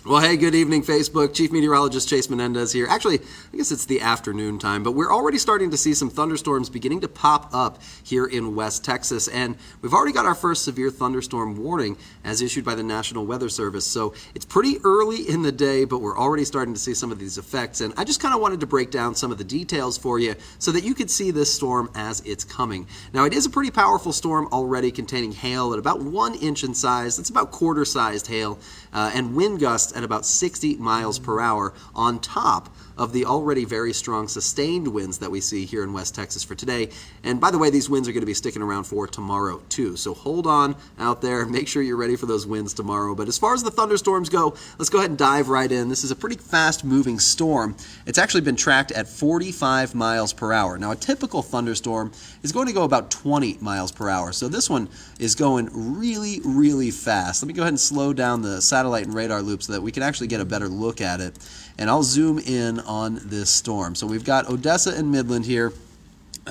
Well, hey, good evening, Facebook. Chief Meteorologist Chase Menendez here. Actually, I guess it's the afternoon time, but we're already starting to see some thunderstorms beginning to pop up here in West Texas, and we've already got our first severe thunderstorm warning as issued by the National Weather Service. So it's pretty early in the day, but we're already starting to see some of these effects, and I just kind of wanted to break down some of the details for you so that you could see this storm as it's coming. Now, it is a pretty powerful storm already, containing hail at about 1 inch in size. That's about quarter-sized hail, and wind gusts at about 60 miles per hour on top of the already very strong sustained winds that we see here in West Texas for today. And by the way, these winds are going to be sticking around for tomorrow too. So hold on out there. Make sure you're ready for those winds tomorrow. But as far as the thunderstorms go, let's go ahead and dive right in. This is a pretty fast-moving storm. It's actually been tracked at 45 miles per hour. Now, a typical thunderstorm is going to go about 20 miles per hour. So this one is going really, really fast. Let me go ahead and slow down the satellite and radar loop so that we can actually get a better look at it. And I'll zoom in on this storm. So we've got Odessa and Midland here.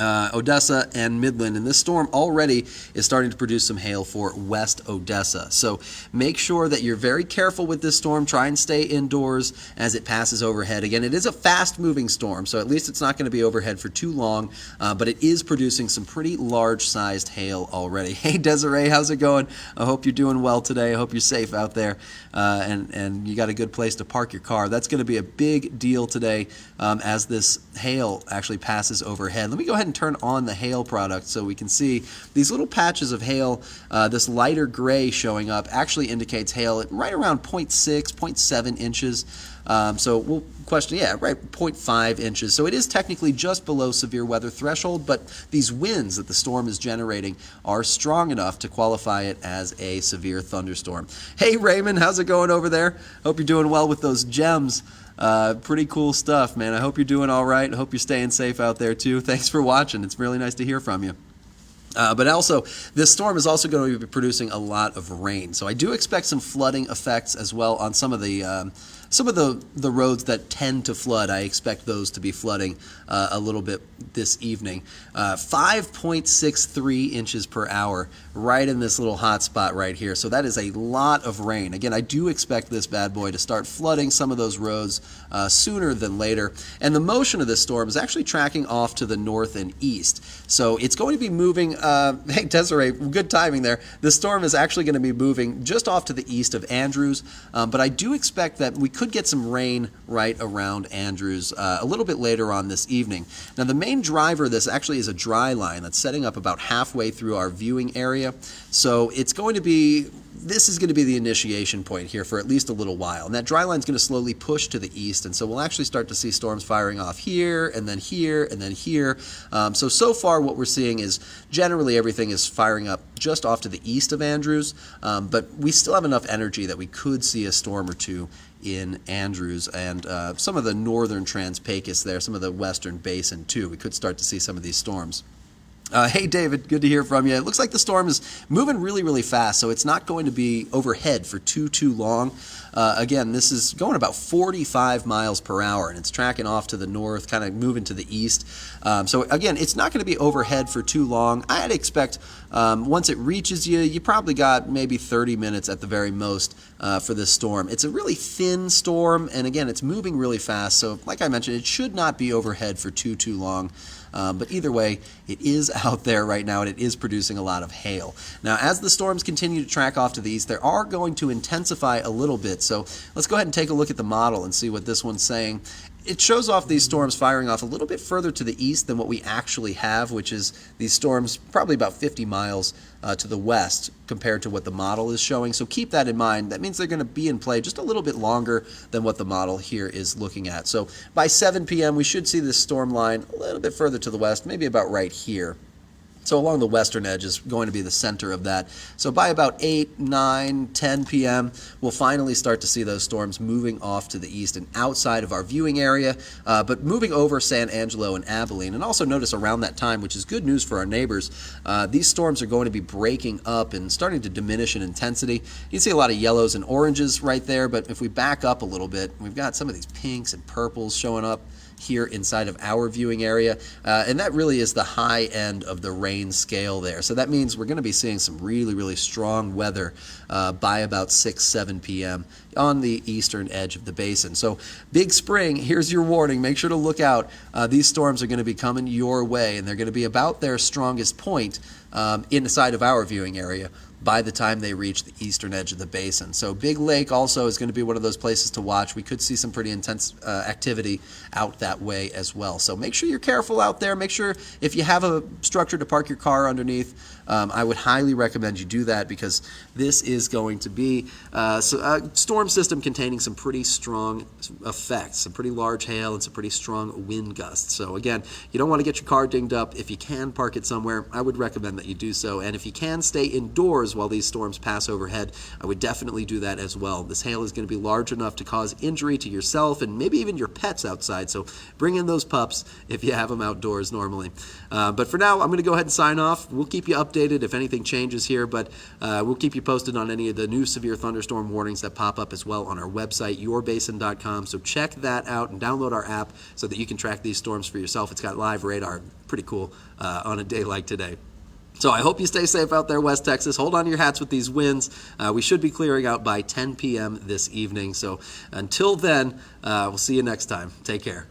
Odessa and Midland, and this storm already is starting to produce some hail for West Odessa. So make sure that you're very careful with this storm. Try and stay indoors as it passes overhead. Again, it is a fast-moving storm, so at least it's not going to be overhead for too long, but it is producing some pretty large-sized hail already. Hey, Desiree, how's it going? I hope you're doing well today. I hope you're safe out there, and you got a good place to park your car. That's going to be a big deal today as this hail actually passes overhead. Let me go ahead and turn on the hail product so we can see these little patches of hail. This lighter gray showing up actually indicates hail at right around 0.6, 0.7 inches. So we'll question, yeah, right, 0.5 inches. So it is technically just below severe weather threshold, but these winds that the storm is generating are strong enough to qualify it as a severe thunderstorm. Hey, Raymond, how's it going over there? Hope you're doing well with those gems. Pretty cool stuff, man. I hope you're doing all right. I hope you're staying safe out there, too. Thanks for watching. It's really nice to hear from you. But also, this storm is also going to be producing a lot of rain. So I do expect some flooding effects as well on some of the roads that tend to flood. I expect those to be flooding a little bit this evening. 5.63 inches per hour right in this little hot spot right here. So that is a lot of rain. Again, I do expect this bad boy to start flooding some of those roads sooner than later. And the motion of this storm is actually tracking off to the north and east. So it's going to be moving, hey Desiree, good timing there. This storm is actually going to be moving just off to the east of Andrews. But I do expect that we could get some rain right around Andrews a little bit later on this evening. Now, the main driver of this actually is a dry line that's setting up about halfway through our viewing area. So it's going to be, this is going to be the initiation point here for at least a little while. And that dry line is going to slowly push to the east. And so we'll actually start to see storms firing off here, and then here, and then here. So far what we're seeing is generally everything is firing up just off to the east of Andrews. But we still have enough energy that we could see a storm or two in Andrews and some of the northern Trans-Pecos there, some of the western basin too. We could start to see some of these storms. Hey, David, good to hear from you. It looks like the storm is moving really, really fast, so it's not going to be overhead for too long. Again, this is going about 45 miles per hour, and it's tracking off to the north, kind of moving to the east. So again, it's not going to be overhead for too long. I'd expect once it reaches you, you probably got maybe 30 minutes at the very most for this storm. It's a really thin storm, and again, it's moving really fast. So like I mentioned, it should not be overhead for too long. But either way, it is out there right now, and it is producing a lot of hail. Now, as the storms continue to track off to the east, they are going to intensify a little bit. So let's go ahead and take a look at the model and see what this one's saying. It shows off these storms firing off a little bit further to the east than what we actually have, which is these storms probably about 50 miles to the west compared to what the model is showing. So keep that in mind. That means they're going to be in play just a little bit longer than what the model here is looking at. So by 7 p.m., we should see this storm line a little bit further to the west, maybe about right here. So along the western edge is going to be the center of that. So by about 8, 9, 10 p.m., we'll finally start to see those storms moving off to the east and outside of our viewing area, but moving over San Angelo and Abilene. And also notice around that time, which is good news for our neighbors, these storms are going to be breaking up and starting to diminish in intensity. You can see a lot of yellows and oranges right there, but if we back up a little bit, we've got some of these pinks and purples showing up here inside of our viewing area, and that really is the high end of the rain scale there. So that means we're going to be seeing some really, really strong weather by about 6, 7 p.m. on the eastern edge of the basin. So Big Spring, here's your warning. Make sure to look out. These storms are going to be coming your way, and they're going to be about their strongest point inside of our viewing area by the time they reach the eastern edge of the basin. So Big Lake also is going to be one of those places to watch. We could see some pretty intense activity out that way as well. So make sure you're careful out there. Make sure if you have a structure to park your car underneath, I would highly recommend you do that, because this is going to be a storm system containing some pretty strong effects, some pretty large hail and some pretty strong wind gusts. So again, you don't want to get your car dinged up. If you can park it somewhere, I would recommend that you do so. And if you can stay indoors while these storms pass overhead, I would definitely do that as well. This hail is going to be large enough to cause injury to yourself and maybe even your pets outside. So bring in those pups if you have them outdoors normally. But for now, I'm going to go ahead and sign off. We'll keep you updated if anything changes here, but we'll keep you posted on any of the new severe thunderstorm warnings that pop up as well on our website, yourbasin.com. So check that out and download our app so that you can track these storms for yourself. It's got live radar. Pretty cool on a day like today. So I hope you stay safe out there, West Texas. Hold on to your hats with these winds. We should be clearing out by 10 p.m. this evening. So until then, we'll see you next time. Take care.